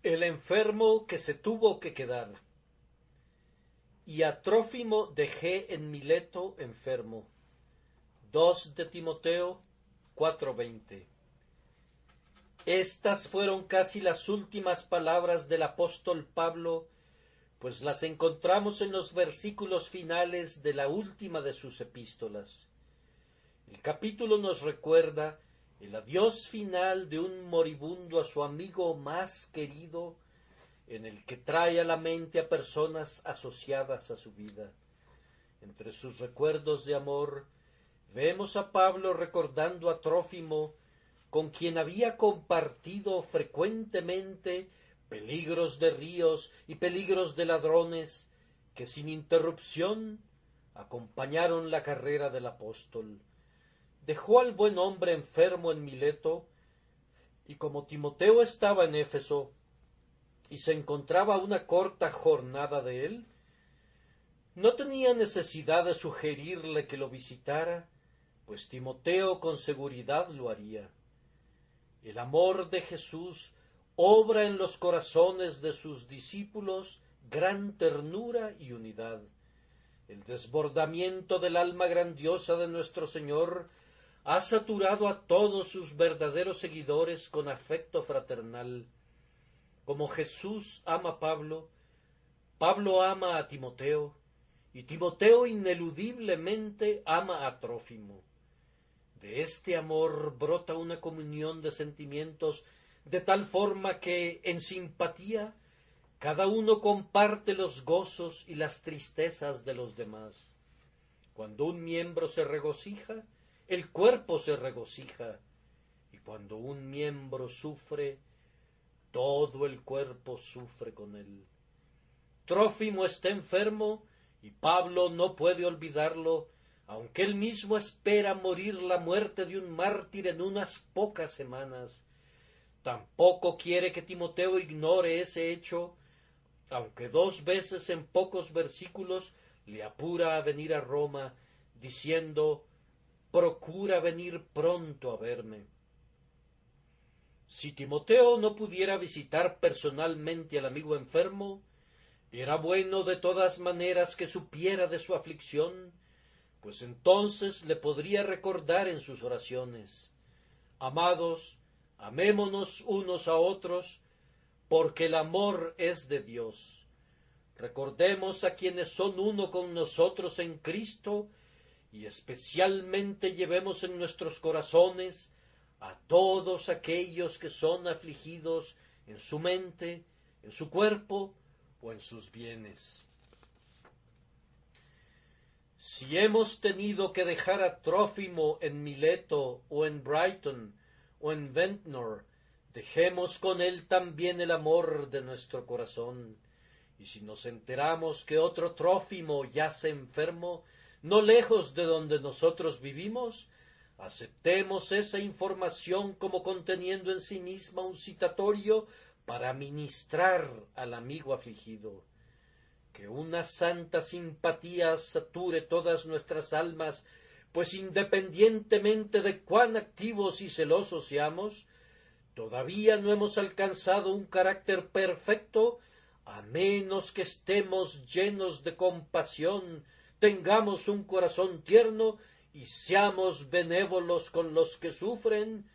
El enfermo que se tuvo que quedar. Y a Trófimo dejé en Mileto enfermo. 2 de Timoteo 4:20. Estas fueron casi las últimas palabras del apóstol Pablo, pues las encontramos en los versículos finales de la última de sus epístolas. El capítulo nos recuerda el adiós final de un moribundo a su amigo más querido, en el que trae a la mente a personas asociadas a su vida. Entre sus recuerdos de amor, vemos a Pablo recordando a Trófimo, con quien había compartido frecuentemente peligros de ríos y peligros de ladrones, que sin interrupción acompañaron la carrera del apóstol. Dejó al buen hombre enfermo en Mileto, y como Timoteo estaba en Éfeso, y se encontraba a una corta jornada de él, no tenía necesidad de sugerirle que lo visitara, pues Timoteo con seguridad lo haría. El amor de Jesús obra en los corazones de sus discípulos gran ternura y unidad. El desbordamiento del alma grandiosa de nuestro Señor ha saturado a todos sus verdaderos seguidores con afecto fraternal. Como Jesús ama a Pablo, Pablo ama a Timoteo, y Timoteo ineludiblemente ama a Trófimo. De este amor brota una comunión de sentimientos de tal forma que, en simpatía, cada uno comparte los gozos y las tristezas de los demás. Cuando un miembro se regocija, el cuerpo se regocija, y cuando un miembro sufre, todo el cuerpo sufre con él. Trófimo está enfermo, y Pablo no puede olvidarlo, aunque él mismo espera morir la muerte de un mártir en unas pocas semanas. Tampoco quiere que Timoteo ignore ese hecho, aunque 2 veces en pocos versículos le apura a venir a Roma, diciendo: procura venir pronto a verme. Si Timoteo no pudiera visitar personalmente al amigo enfermo, era bueno de todas maneras que supiera de su aflicción, pues entonces le podría recordar en sus oraciones: amados, amémonos unos a otros, porque el amor es de Dios. Recordemos a quienes son uno con nosotros en Cristo, y especialmente llevemos en nuestros corazones a todos aquellos que son afligidos en su mente, en su cuerpo o en sus bienes. Si hemos tenido que dejar a Trófimo en Mileto o en Brighton o en Ventnor, dejemos con él también el amor de nuestro corazón. Y si nos enteramos que otro Trófimo yace enfermo, no lejos de donde nosotros vivimos, aceptemos esa información como conteniendo en sí misma un citatorio para ministrar al amigo afligido. Que una santa simpatía sature todas nuestras almas, pues independientemente de cuán activos y celosos seamos, todavía no hemos alcanzado un carácter perfecto, a menos que estemos llenos de compasión, tengamos un corazón tierno y seamos benévolos con los que sufren,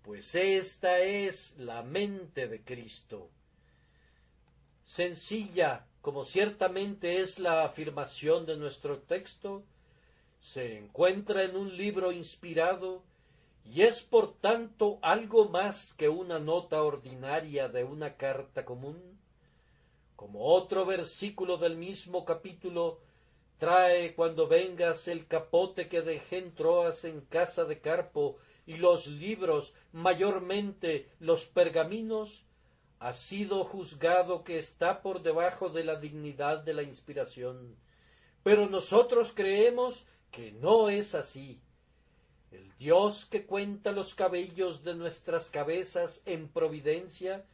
pues esta es la mente de Cristo. Sencilla como ciertamente es la afirmación de nuestro texto, se encuentra en un libro inspirado y es por tanto algo más que una nota ordinaria de una carta común. Como otro versículo del mismo capítulo, trae cuando vengas el capote que dejé en Troas en casa de Carpo y los libros, mayormente los pergaminos, ha sido juzgado que está por debajo de la dignidad de la inspiración. Pero nosotros creemos que no es así. El Dios que cuenta los cabellos de nuestras cabezas en providencia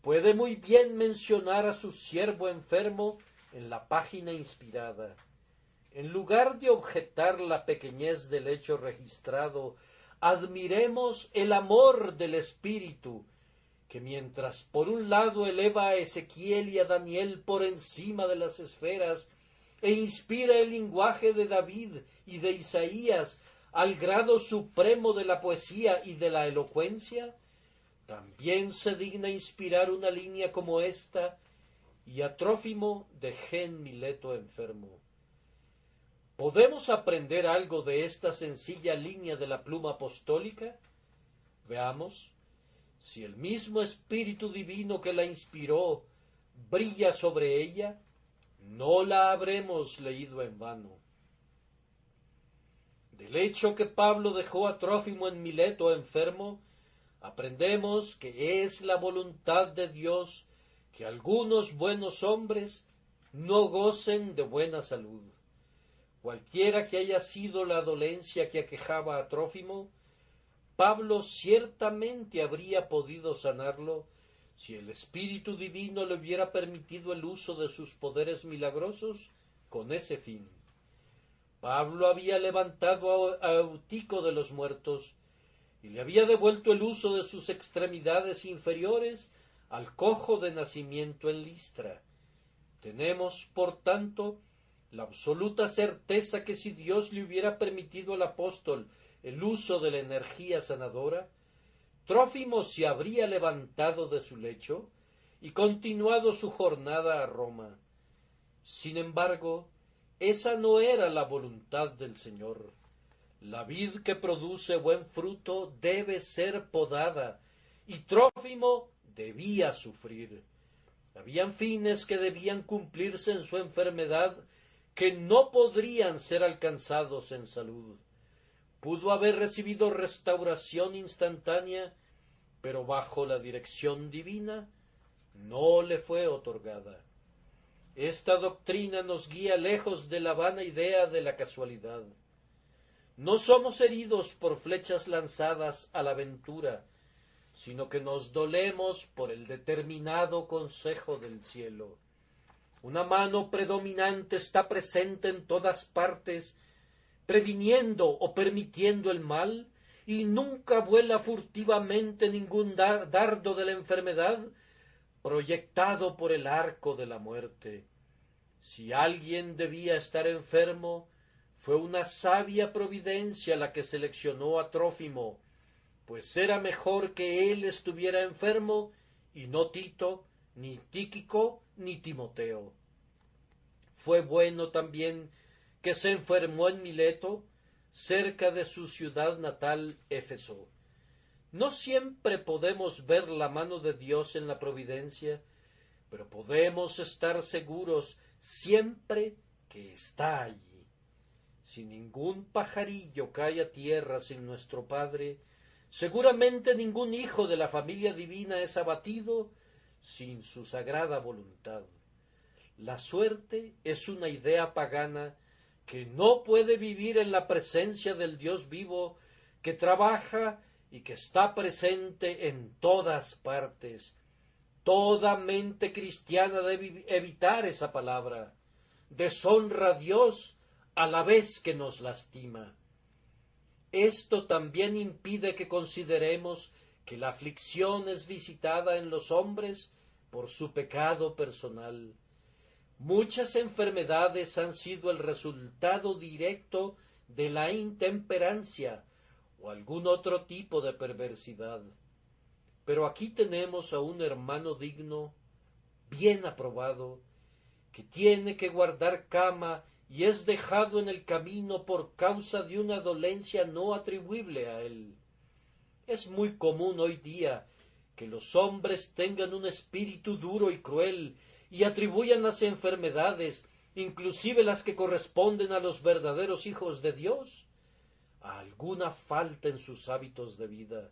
puede muy bien mencionar a su siervo enfermo en la página inspirada. En lugar de objetar la pequeñez del hecho registrado, admiremos el amor del Espíritu, que mientras por un lado eleva a Ezequiel y a Daniel por encima de las esferas, e inspira el lenguaje de David y de Isaías al grado supremo de la poesía y de la elocuencia, también se digna inspirar una línea como esta y a Trófimo dejé en Mileto enfermo. ¿Podemos aprender algo de esta sencilla línea de la pluma apostólica? Veamos. Si el mismo Espíritu Divino que la inspiró brilla sobre ella, no la habremos leído en vano. Del hecho que Pablo dejó a Trófimo en Mileto enfermo, aprendemos que es la voluntad de Dios que algunos buenos hombres no gocen de buena salud. Cualquiera que haya sido la dolencia que aquejaba a Trófimo, Pablo ciertamente habría podido sanarlo si el Espíritu Divino le hubiera permitido el uso de sus poderes milagrosos con ese fin. Pablo había levantado a Eutico de los muertos y le había devuelto el uso de sus extremidades inferiores al cojo de nacimiento en Listra. Tenemos, por tanto, la absoluta certeza que si Dios le hubiera permitido al apóstol el uso de la energía sanadora, Trófimo se habría levantado de su lecho y continuado su jornada a Roma. Sin embargo, esa no era la voluntad del Señor. La vid que produce buen fruto debe ser podada, y Trófimo debía sufrir. Habían fines que debían cumplirse en su enfermedad que no podrían ser alcanzados en salud. Pudo haber recibido restauración instantánea, pero bajo la dirección divina no le fue otorgada. Esta doctrina nos guía lejos de la vana idea de la casualidad. No somos heridos por flechas lanzadas a la aventura, sino que nos dolemos por el determinado consejo del cielo. Una mano predominante está presente en todas partes, previniendo o permitiendo el mal, y nunca vuela furtivamente ningún dardo de la enfermedad proyectado por el arco de la muerte. Si alguien debía estar enfermo, fue una sabia providencia la que seleccionó a Trófimo, pues era mejor que él estuviera enfermo y no Tito, ni Tíquico, ni Timoteo. Fue bueno también que se enfermó en Mileto, cerca de su ciudad natal, Éfeso. No siempre podemos ver la mano de Dios en la providencia, pero podemos estar seguros siempre que está allí. Si ningún pajarillo cae a tierra sin nuestro Padre, seguramente ningún hijo de la familia divina es abatido sin su sagrada voluntad. La suerte es una idea pagana que no puede vivir en la presencia del Dios vivo, que trabaja y que está presente en todas partes. Toda mente cristiana debe evitar esa palabra. Deshonra a Dios a la vez que nos lastima. Esto también impide que consideremos que la aflicción es visitada en los hombres por su pecado personal. Muchas enfermedades han sido el resultado directo de la intemperancia o algún otro tipo de perversidad. Pero aquí tenemos a un hermano digno, bien aprobado, que tiene que guardar cama y es dejado en el camino por causa de una dolencia no atribuible a él. Es muy común hoy día que los hombres tengan un espíritu duro y cruel y atribuyan las enfermedades, inclusive las que corresponden a los verdaderos hijos de Dios, a alguna falta en sus hábitos de vida.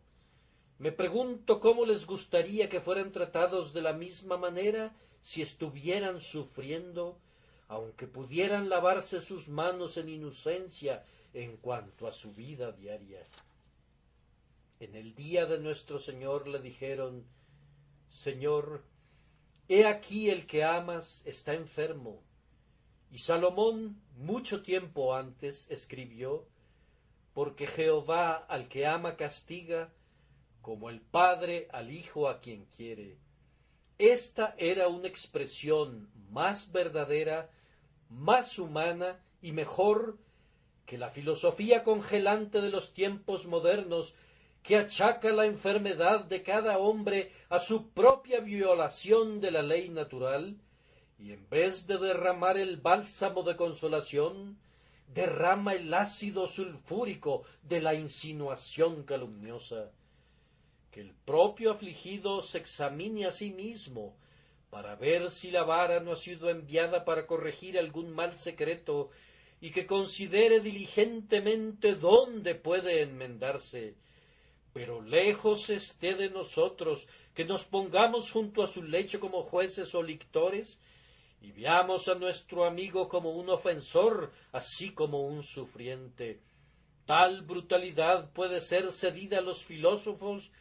Me pregunto cómo les gustaría que fueran tratados de la misma manera si estuvieran sufriendo, aunque pudieran lavarse sus manos en inocencia en cuanto a su vida diaria. En el día de nuestro Señor le dijeron: Señor, he aquí el que amas está enfermo. Y Salomón mucho tiempo antes escribió: porque Jehová al que ama castiga, como el Padre al Hijo a quien quiere. Esta era una expresión más verdadera, más humana y mejor que la filosofía congelante de los tiempos modernos, que achaca la enfermedad de cada hombre a su propia violación de la ley natural, y en vez de derramar el bálsamo de consolación, derrama el ácido sulfúrico de la insinuación calumniosa. Que el propio afligido se examine a sí mismo, para ver si la vara no ha sido enviada para corregir algún mal secreto, y que considere diligentemente dónde puede enmendarse. Pero lejos esté de nosotros que nos pongamos junto a su lecho como jueces o lictores, y veamos a nuestro amigo como un ofensor, así como un sufriente. Tal brutalidad puede ser cedida a los filósofos,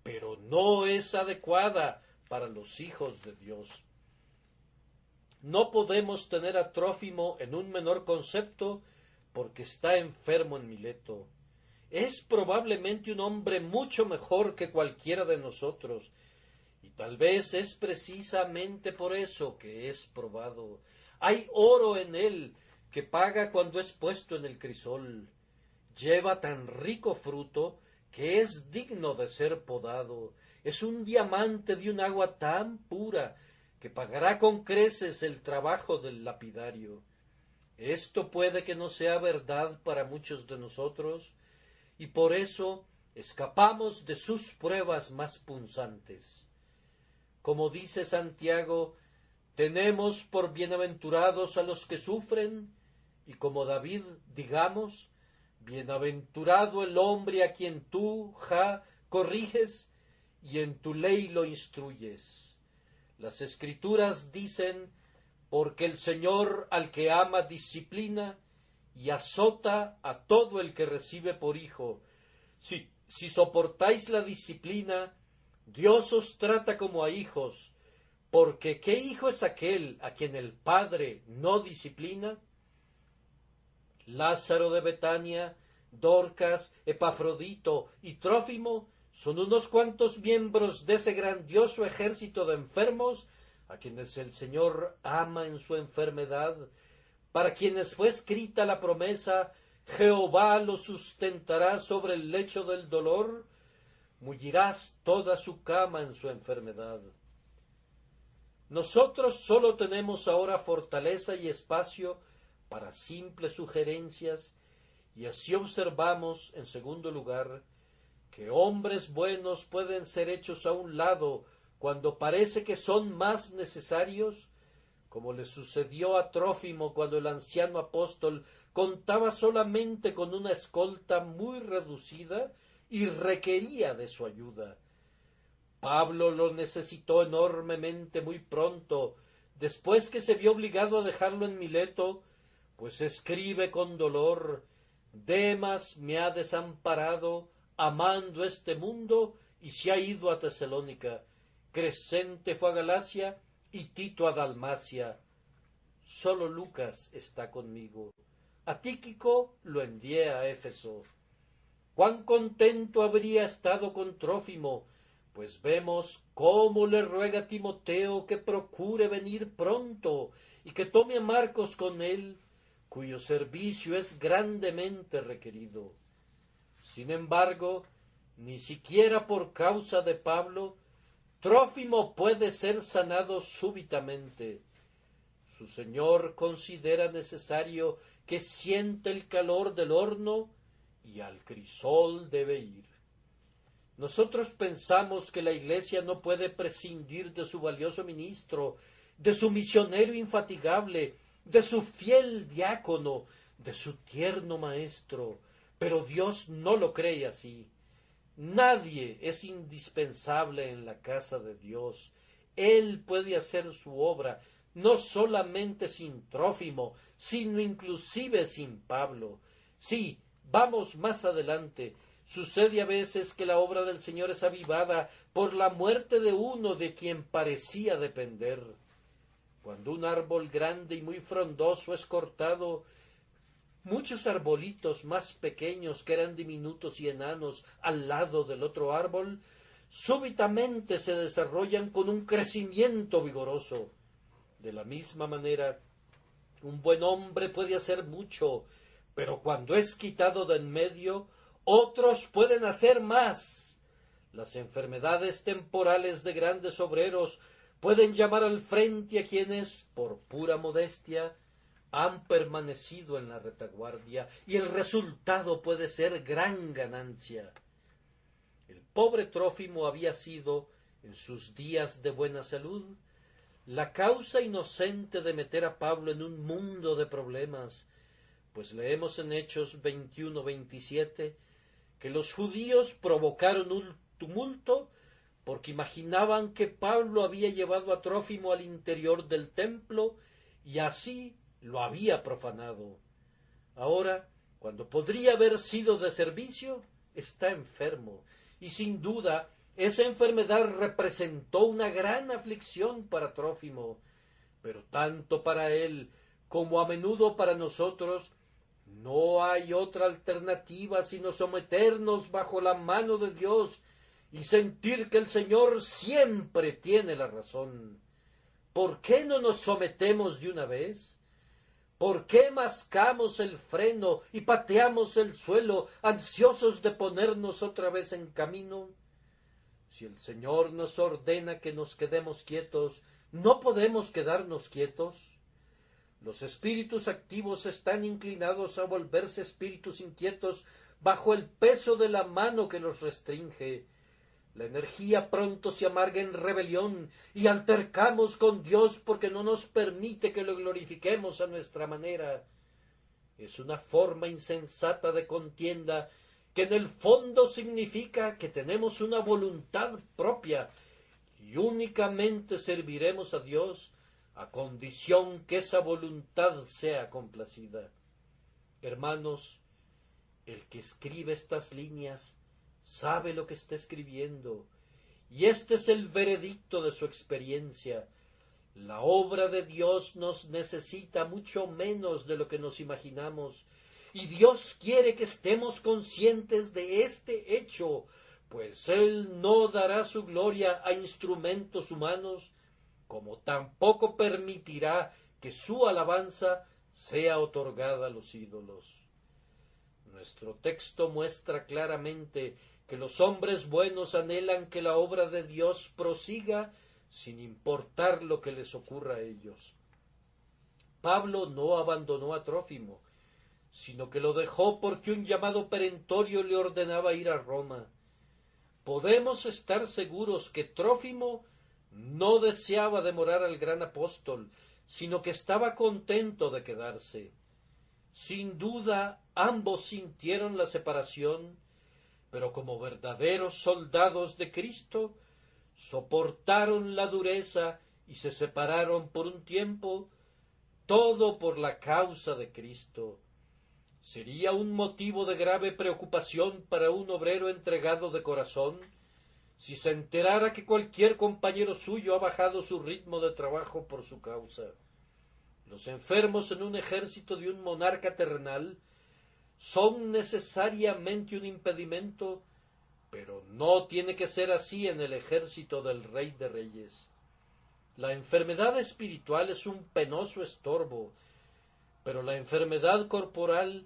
pero no es adecuada para los hijos de Dios. No podemos tener a Trófimo en un menor concepto porque está enfermo en Mileto. Es probablemente un hombre mucho mejor que cualquiera de nosotros, y tal vez es precisamente por eso que es probado. Hay oro en él que paga cuando es puesto en el crisol. Lleva tan rico fruto que es digno de ser podado. Es un diamante de un agua tan pura que pagará con creces el trabajo del lapidario. Esto puede que no sea verdad para muchos de nosotros, y por eso escapamos de sus pruebas más punzantes. Como dice Santiago, tenemos por bienaventurados a los que sufren, y como David digamos, bienaventurado el hombre a quien tú, corriges, y en tu ley lo instruyes. Las Escrituras dicen, porque el Señor al que ama disciplina, y azota a todo el que recibe por hijo. Si soportáis la disciplina, Dios os trata como a hijos, porque ¿qué hijo es aquel a quien el Padre no disciplina? Lázaro de Betania, Dorcas, Epafrodito y Trófimo son unos cuantos miembros de ese grandioso ejército de enfermos a quienes el Señor ama en su enfermedad, para quienes fue escrita la promesa, Jehová los sustentará sobre el lecho del dolor, mullirás toda su cama en su enfermedad. Nosotros sólo tenemos ahora fortaleza y espacio para simples sugerencias, y así observamos, en segundo lugar, que hombres buenos pueden ser hechos a un lado cuando parece que son más necesarios, como le sucedió a Trófimo cuando el anciano apóstol contaba solamente con una escolta muy reducida y requería de su ayuda. Pablo lo necesitó enormemente muy pronto, después que se vio obligado a dejarlo en Mileto, pues escribe con dolor, Demas me ha desamparado, amando este mundo, y se ha ido a Tesalónica. Crescente fue a Galacia, y Tito a Dalmacia. Solo Lucas está conmigo. A Tíquico lo envié a Éfeso. Cuán contento habría estado con Trófimo, pues vemos cómo le ruega a Timoteo que procure venir pronto y que tome a Marcos con él, cuyo servicio es grandemente requerido. Sin embargo, ni siquiera por causa de Pablo, Trófimo puede ser sanado súbitamente. Su señor considera necesario que sienta el calor del horno y al crisol debe ir. Nosotros pensamos que la Iglesia no puede prescindir de su valioso ministro, de su misionero infatigable, de su fiel diácono, de su tierno maestro, pero Dios no lo cree así. Nadie es indispensable en la casa de Dios. Él puede hacer su obra, no solamente sin Trófimo, sino inclusive sin Pablo. Sí, vamos más adelante. Sucede a veces que la obra del Señor es avivada por la muerte de uno de quien parecía depender. Cuando un árbol grande y muy frondoso es cortado, Muchos arbolitos más pequeños que eran diminutos y enanos al lado del otro árbol, súbitamente se desarrollan con un crecimiento vigoroso. De la misma manera, un buen hombre puede hacer mucho, pero cuando es quitado de en medio, otros pueden hacer más. Las enfermedades temporales de grandes obreros pueden llamar al frente a quienes, por pura modestia, han permanecido en la retaguardia, y el resultado puede ser gran ganancia. El pobre Trófimo había sido, en sus días de buena salud, la causa inocente de meter a Pablo en un mundo de problemas, pues leemos en Hechos 21-27 que los judíos provocaron un tumulto porque imaginaban que Pablo había llevado a Trófimo al interior del templo y así lo había profanado. Ahora, cuando podría haber sido de servicio, está enfermo, y sin duda esa enfermedad representó una gran aflicción para Trófimo, pero tanto para él como a menudo para nosotros, no hay otra alternativa sino someternos bajo la mano de Dios y sentir que el Señor siempre tiene la razón. ¿Por qué no nos sometemos de una vez? ¿Por qué mascamos el freno y pateamos el suelo, ansiosos de ponernos otra vez en camino? Si el Señor nos ordena que nos quedemos quietos, ¿no podemos quedarnos quietos? Los espíritus activos están inclinados a volverse espíritus inquietos bajo el peso de la mano que los restringe. La energía pronto se amarga en rebelión y altercamos con Dios porque no nos permite que lo glorifiquemos a nuestra manera. Es una forma insensata de contienda que en el fondo significa que tenemos una voluntad propia y únicamente serviremos a Dios a condición que esa voluntad sea complacida. Hermanos, el que escribe estas líneas sabe lo que está escribiendo, y este es el veredicto de su experiencia. La obra de Dios nos necesita mucho menos de lo que nos imaginamos, y Dios quiere que estemos conscientes de este hecho, pues Él no dará su gloria a instrumentos humanos, como tampoco permitirá que su alabanza sea otorgada a los ídolos. Nuestro texto muestra claramente que los hombres buenos anhelan que la obra de Dios prosiga sin importar lo que les ocurra a ellos. Pablo no abandonó a Trófimo, sino que lo dejó porque un llamado perentorio le ordenaba ir a Roma. Podemos estar seguros que Trófimo no deseaba demorar al gran apóstol, sino que estaba contento de quedarse. Sin duda, ambos sintieron la separación, pero como verdaderos soldados de Cristo, soportaron la dureza y se separaron por un tiempo, todo por la causa de Cristo. ¿Sería un motivo de grave preocupación para un obrero entregado de corazón si se enterara que cualquier compañero suyo ha bajado su ritmo de trabajo por su causa? Los enfermos en un ejército de un monarca terrenal son necesariamente un impedimento, pero no tiene que ser así en el ejército del Rey de Reyes. La enfermedad espiritual es un penoso estorbo, pero la enfermedad corporal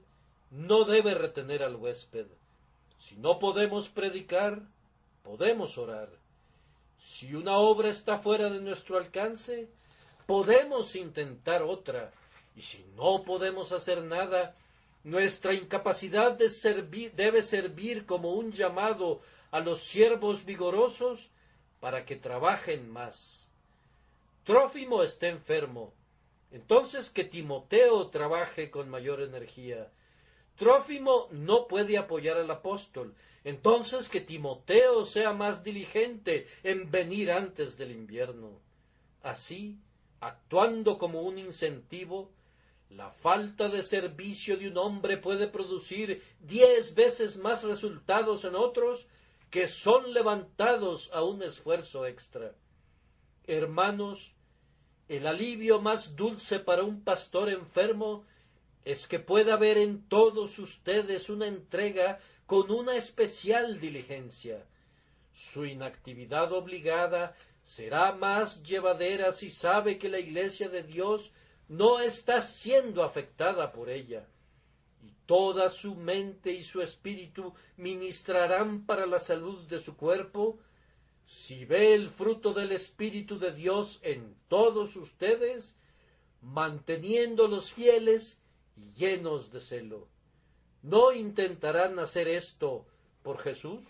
no debe retener al huésped. Si no podemos predicar, podemos orar. Si una obra está fuera de nuestro alcance, podemos intentar otra, y si no podemos hacer nada, nuestra incapacidad debe servir como un llamado a los siervos vigorosos para que trabajen más. Trófimo está enfermo, entonces que Timoteo trabaje con mayor energía. Trófimo no puede apoyar al apóstol, entonces que Timoteo sea más diligente en venir antes del invierno. Así, actuando como un incentivo, la falta de servicio de un hombre puede producir 10 veces más resultados en otros que son levantados a un esfuerzo extra. Hermanos, el alivio más dulce para un pastor enfermo es que pueda haber en todos ustedes una entrega con una especial diligencia. Su inactividad obligada será más llevadera si sabe que la Iglesia de Dios no está siendo afectada por ella, y toda su mente y su espíritu ministrarán para la salud de su cuerpo, si ve el fruto del Espíritu de Dios en todos ustedes, manteniéndolos fieles y llenos de celo. ¿No intentarán hacer esto por Jesús?